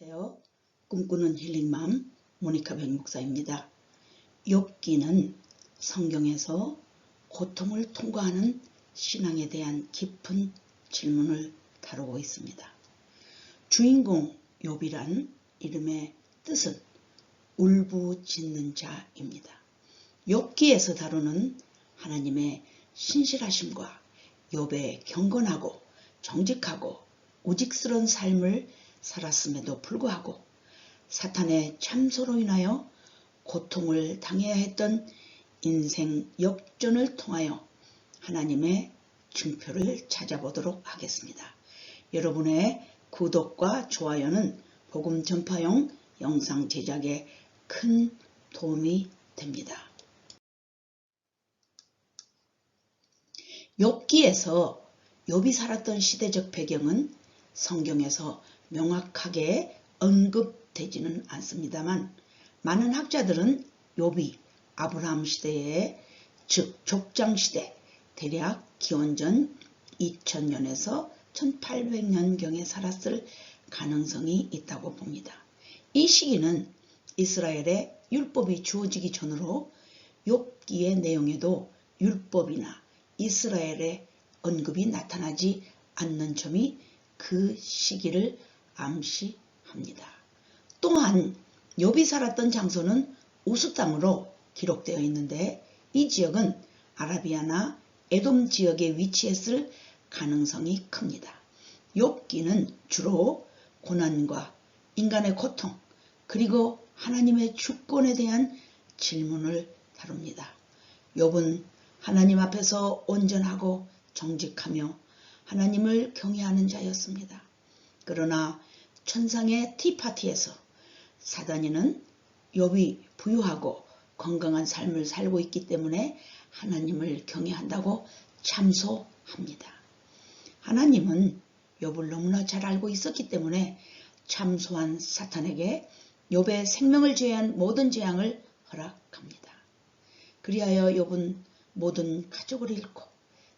안녕하세요. 꿈꾸는 힐링맘 모니카 백목사입니다. 욥기는 성경에서 고통을 통과하는 신앙에 대한 깊은 질문을 다루고 있습니다. 주인공 욥이란 이름의 뜻은 울부짖는 자입니다. 욥기에서 다루는 하나님의 신실하심과 욥의 경건하고 정직하고 우직스러운 삶을 살았음에도 불구하고 사탄의 참소로 인하여 고통을 당해야 했던 인생 역전을 통하여 하나님의 증표를 찾아보도록 하겠습니다. 여러분의 구독과 좋아요는 복음 전파용 영상 제작에 큰 도움이 됩니다. 욥기에서 욥이 살았던 시대적 배경은 성경에서 명확하게 언급되지는 않습니다만 많은 학자들은 욥이 아브라함 시대에 즉 족장시대 대략 기원전 2000년에서 1800년경에 살았을 가능성이 있다고 봅니다. 이 시기는 이스라엘의 율법이 주어지기 전으로 욥기의 내용에도 율법이나 이스라엘의 언급이 나타나지 않는 점이 그 시기를 암시합니다. 또한 욥이 살았던 장소는 우스 땅으로 기록되어 있는데 이 지역은 아라비아나 에돔 지역에 위치했을 가능성이 큽니다. 욥기는 주로 고난과 인간의 고통 그리고 하나님의 주권에 대한 질문을 다룹니다. 욥은 하나님 앞에서 온전하고 정직하며 하나님을 경외하는 자였습니다. 그러나 천상의 티파티에서 사단이는 욥이 부유하고 건강한 삶을 살고 있기 때문에 하나님을 경외한다고 참소합니다. 하나님은 욥을 너무나 잘 알고 있었기 때문에 참소한 사탄에게 욥의 생명을 제외한 모든 재앙을 허락합니다. 그리하여 욥은 모든 가족을 잃고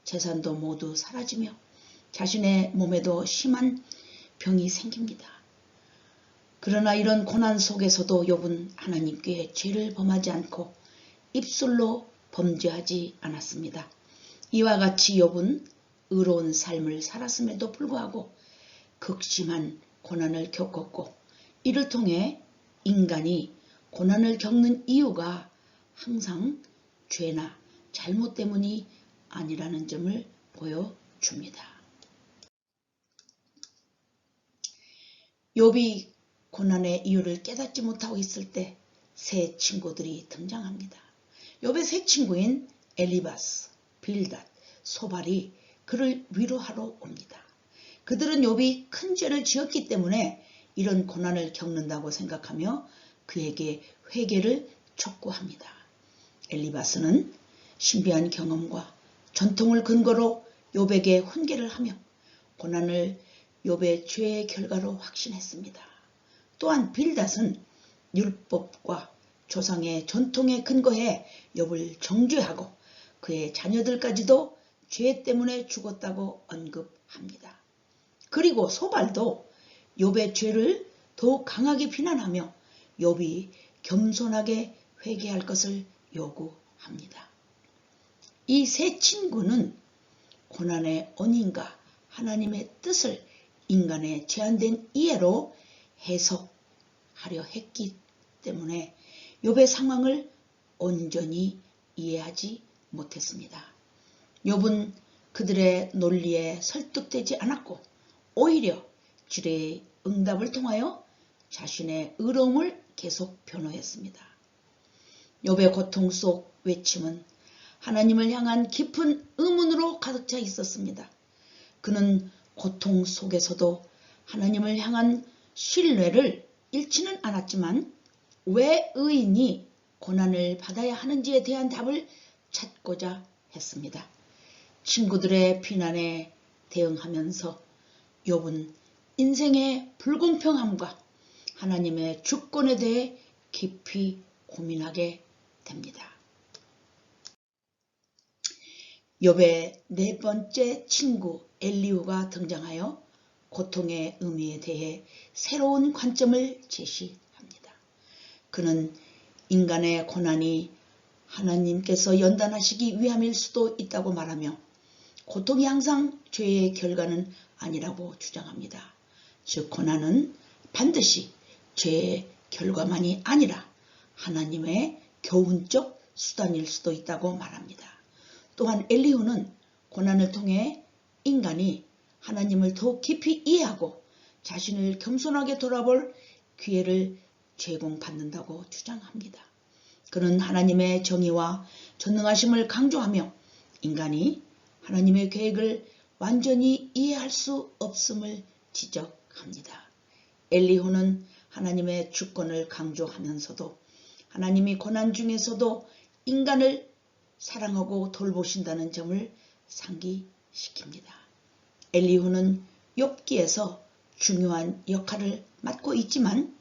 재산도 모두 사라지며 자신의 몸에도 심한 병이 생깁니다. 그러나 이런 고난 속에서도 욥은 하나님께 죄를 범하지 않고 입술로 범죄하지 않았습니다. 이와 같이 욥은 의로운 삶을 살았음에도 불구하고 극심한 고난을 겪었고 이를 통해 인간이 고난을 겪는 이유가 항상 죄나 잘못 때문이 아니라는 점을 보여줍니다. 욥이 고난의 이유를 깨닫지 못하고 있을 때 세 친구들이 등장합니다. 욥의 세 친구인 엘리바스, 빌닷, 소발이 그를 위로하러 옵니다. 그들은 욥이 큰 죄를 지었기 때문에 이런 고난을 겪는다고 생각하며 그에게 회개를 촉구합니다. 엘리바스는 신비한 경험과 전통을 근거로 욥에게 훈계를 하며 고난을 욥의 죄의 결과로 확신했습니다. 또한 빌닷은 율법과 조상의 전통에 근거해 욥을 정죄하고 그의 자녀들까지도 죄 때문에 죽었다고 언급합니다. 그리고 소발도 욥의 죄를 더욱 강하게 비난하며 욥이 겸손하게 회개할 것을 요구합니다. 이 세 친구는 고난의 원인과 하나님의 뜻을 인간의 제한된 이해로 해석하려 했기 때문에 욥의 상황을 온전히 이해하지 못했습니다. 욥은 그들의 논리에 설득되지 않았고 오히려 지뢰의 응답을 통하여 자신의 의로움을 계속 변호했습니다. 욥의 고통 속 외침은 하나님을 향한 깊은 의문으로 가득 차 있었습니다. 그는 고통 속에서도 하나님을 향한 신뢰를 잃지는 않았지만 왜 의인이 고난을 받아야 하는지에 대한 답을 찾고자 했습니다. 친구들의 비난에 대응하면서 욥은 인생의 불공평함과 하나님의 주권에 대해 깊이 고민하게 됩니다. 욥의 네 번째 친구 엘리후가 등장하여 고통의 의미에 대해 새로운 관점을 제시합니다. 그는 인간의 고난이 하나님께서 연단하시기 위함일 수도 있다고 말하며 고통이 항상 죄의 결과는 아니라고 주장합니다. 즉 고난은 반드시 죄의 결과만이 아니라 하나님의 교훈적 수단일 수도 있다고 말합니다. 또한 엘리후는 고난을 통해 인간이 하나님을 더 깊이 이해하고 자신을 겸손하게 돌아볼 기회를 제공받는다고 주장합니다. 그는 하나님의 정의와 전능하심을 강조하며 인간이 하나님의 계획을 완전히 이해할 수 없음을 지적합니다. 엘리후는 하나님의 주권을 강조하면서도 하나님이 고난 중에서도 인간을 사랑하고 돌보신다는 점을 상기시킵니다. 엘리후는 욥기에서 중요한 역할을 맡고 있지만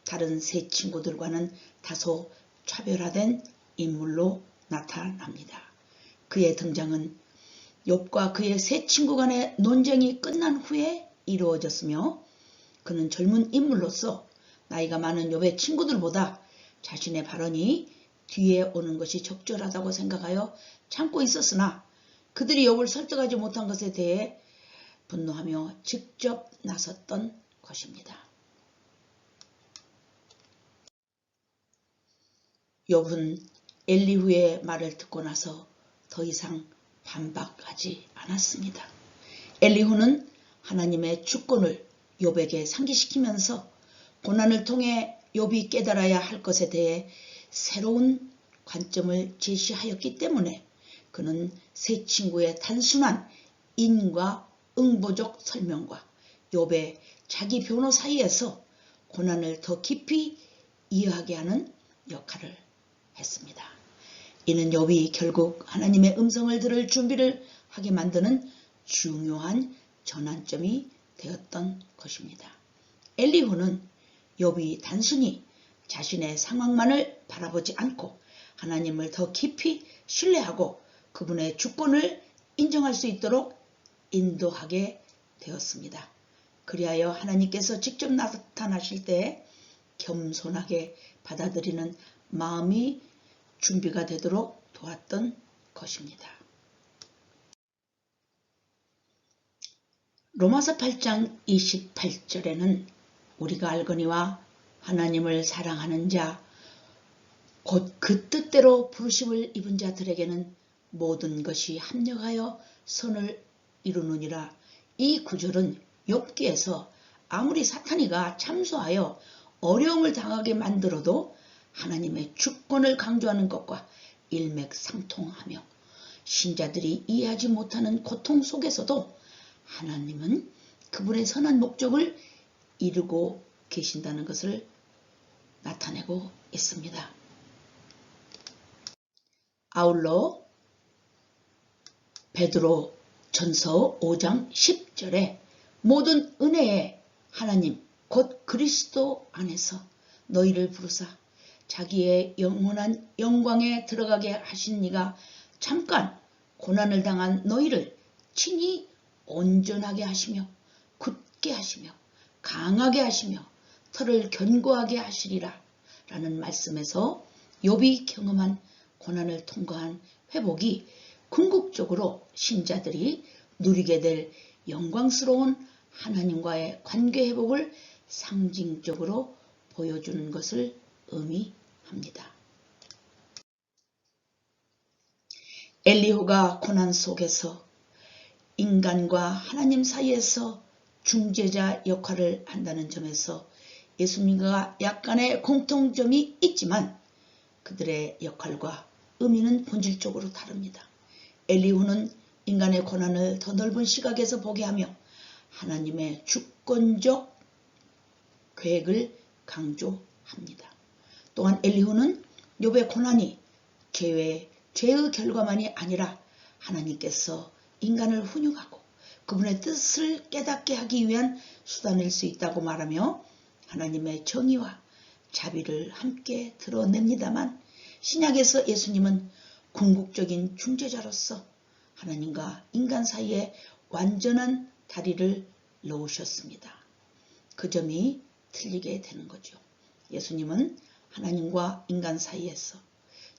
다른 세 친구들과는 다소 차별화된 인물로 나타납니다. 그의 등장은 욥과 그의 세 친구 간의 논쟁이 끝난 후에 이루어졌으며 그는 젊은 인물로서 나이가 많은 욥의 친구들보다 자신의 발언이 뒤에 오는 것이 적절하다고 생각하여 참고 있었으나 그들이 욥을 설득하지 못한 것에 대해 분노하며 직접 나섰던 것입니다. 욥은 엘리후의 말을 듣고 나서 더 이상 반박하지 않았습니다. 엘리후는 하나님의 주권을 욥에게 상기시키면서 고난을 통해 욥이 깨달아야 할 것에 대해 새로운 관점을 제시하였기 때문에 그는 세 친구의 단순한 인과 응보적 설명과 욥의 자기 변호 사이에서 고난을 더 깊이 이해하게 하는 역할을 했습니다. 이는 욥이 결국 하나님의 음성을 들을 준비를 하게 만드는 중요한 전환점이 되었던 것입니다. 엘리후는 욥이 단순히 자신의 상황만을 바라보지 않고 하나님을 더 깊이 신뢰하고 그분의 주권을 인정할 수 있도록 인도하게 되었습니다. 그리하여 하나님께서 직접 나타나실 때 겸손하게 받아들이는 마음이 준비가 되도록 도왔던 것입니다. 로마서 8장 28절에는 우리가 알거니와 하나님을 사랑하는 자 곧 그 뜻대로 부르심을 입은 자들에게는 모든 것이 합력하여 선을 이루느니라. 이 구절은 욥기에서 아무리 사탄이가 참소하여 어려움을 당하게 만들어도 하나님의 주권을 강조하는 것과 일맥상통하며 신자들이 이해하지 못하는 고통 속에서도 하나님은 그분의 선한 목적을 이루고 계신다는 것을 나타내고 있습니다. 아울러 베드로 전서 5장 10절에 모든 은혜의 하나님 곧 그리스도 안에서 너희를 부르사 자기의 영원한 영광에 들어가게 하신 이가 잠깐 고난을 당한 너희를 친히 온전하게 하시며 굳게 하시며 강하게 하시며 털을 견고하게 하시리라 라는 말씀에서 욥이 경험한 고난을 통과한 회복이 궁극적으로 신자들이 누리게 될 영광스러운 하나님과의 관계 회복을 상징적으로 보여주는 것을 의미합니다. 엘리후가 고난 속에서 인간과 하나님 사이에서 중재자 역할을 한다는 점에서 예수님과 약간의 공통점이 있지만 그들의 역할과 의미는 본질적으로 다릅니다. 엘리후는 인간의 고난을 더 넓은 시각에서 보게 하며 하나님의 주권적 계획을 강조합니다. 또한 엘리후는 욥의 고난이 죄의 결과만이 아니라 하나님께서 인간을 훈육하고 그분의 뜻을 깨닫게 하기 위한 수단일 수 있다고 말하며 하나님의 정의와 자비를 함께 드러냅니다만 신약에서 예수님은 궁극적인 중재자로서 하나님과 인간 사이에 완전한 다리를 넣으셨습니다. 그 점이 틀리게 되는 거죠. 예수님은 하나님과 인간 사이에서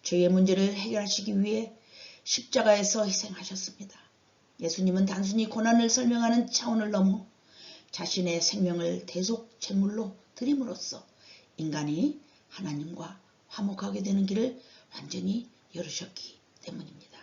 죄의 문제를 해결하시기 위해 십자가에서 희생하셨습니다. 예수님은 단순히 고난을 설명하는 차원을 넘어 자신의 생명을 대속 제물로 드림으로써 인간이 하나님과 화목하게 되는 길을 완전히 열으셨기 때문입니다.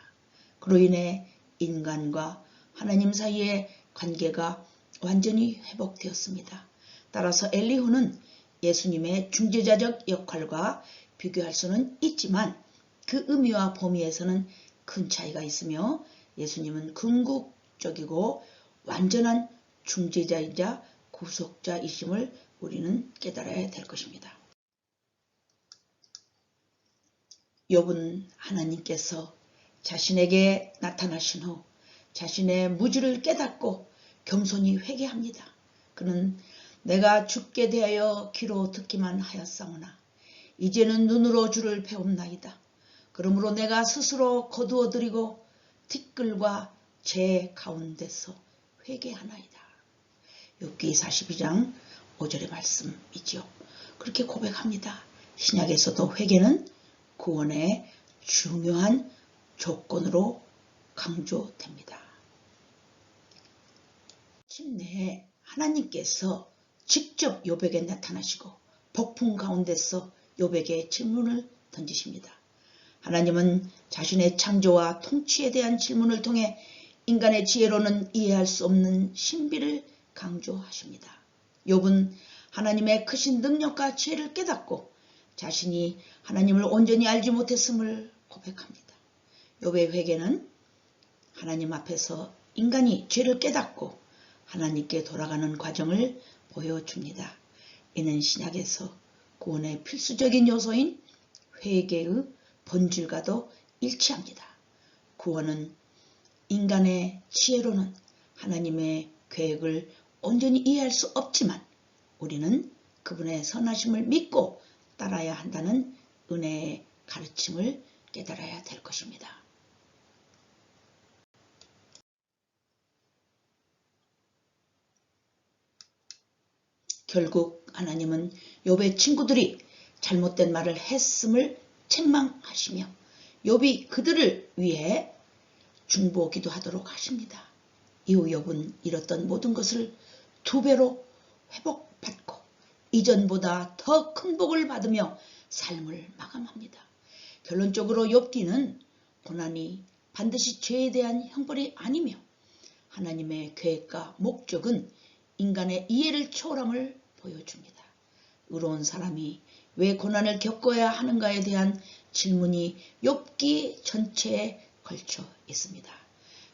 그로 인해 인간과 하나님 사이의 관계가 완전히 회복되었습니다. 따라서 엘리후는 예수님의 중재자적 역할과 비교할 수는 있지만 그 의미와 범위에서는 큰 차이가 있으며 예수님은 궁극적이고 완전한 중재자이자 구속자이심을 우리는 깨달아야 될 것입니다. 욥은 하나님께서 자신에게 나타나신 후 자신의 무지를 깨닫고 겸손히 회개합니다. 그는 내가 죽게 대하여 귀로 듣기만 하였사오나 이제는 눈으로 주를 배웁나이다. 그러므로 내가 스스로 거두어드리고 티끌과 재 가운데서 회개하나이다. 욥기 42장 5절의 말씀이지요. 그렇게 고백합니다. 신약에서도 회개는 구원의 중요한 조건으로 강조됩니다. 침례에 하나님께서 직접 욥에게 나타나시고 폭풍 가운데서 욥에게 질문을 던지십니다. 하나님은 자신의 창조와 통치에 대한 질문을 통해 인간의 지혜로는 이해할 수 없는 신비를 강조하십니다. 욥은 하나님의 크신 능력과 지혜를 깨닫고 자신이 하나님을 온전히 알지 못했음을 고백합니다. 욥의 회개는 하나님 앞에서 인간이 죄를 깨닫고 하나님께 돌아가는 과정을 보여줍니다. 이는 신약에서 구원의 필수적인 요소인 회개의 본질과도 일치합니다. 구원은 인간의 지혜로는 하나님의 계획을 온전히 이해할 수 없지만 우리는 그분의 선하심을 믿고 따라야 한다는 은혜의 가르침을 깨달아야 될 것입니다. 결국 하나님은 욥의 친구들이 잘못된 말을 했음을 책망하시며 욥이 그들을 위해 중보 기도하도록 하십니다. 이후 욥은 잃었던 모든 것을 2배로 회복받고 이전보다 더 큰 복을 받으며 삶을 마감합니다. 결론적으로 욥기는 고난이 반드시 죄에 대한 형벌이 아니며 하나님의 계획과 목적은 인간의 이해를 초월함을 보여줍니다. 의로운 사람이 왜 고난을 겪어야 하는가에 대한 질문이 욥기 전체에 걸쳐 있습니다.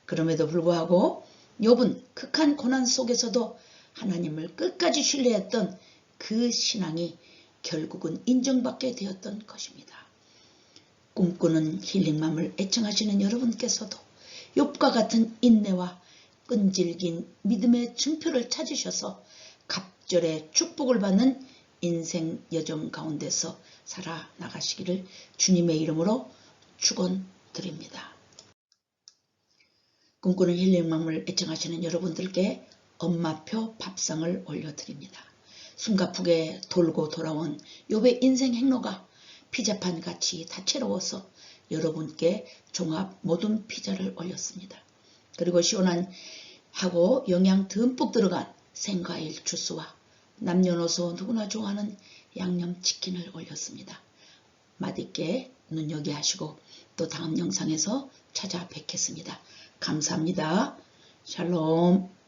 그럼에도 불구하고 욥은 극한 고난 속에서도 하나님을 끝까지 신뢰했던 그 신앙이 결국은 인정받게 되었던 것입니다. 꿈꾸는 힐링맘을 애청하시는 여러분께서도 욥과 같은 인내와 끈질긴 믿음의 증표를 찾으셔서 갑절의 축복을 받는 인생 여정 가운데서 살아나가시기를 주님의 이름으로 축원드립니다. 꿈꾸는 힐링맘을 애청하시는 여러분들께 엄마표 밥상을 올려드립니다. 숨가쁘게 돌고 돌아온 욥의 인생 행로가 피자판 같이 다채로워서 여러분께 종합 모든 피자를 올렸습니다. 그리고 시원한 하고 영양 듬뿍 들어간 생과일 주스와 남녀노소 누구나 좋아하는 양념치킨을 올렸습니다. 맛있게 눈여겨 하시고 또 다음 영상에서 찾아뵙겠습니다. 감사합니다. 샬롬.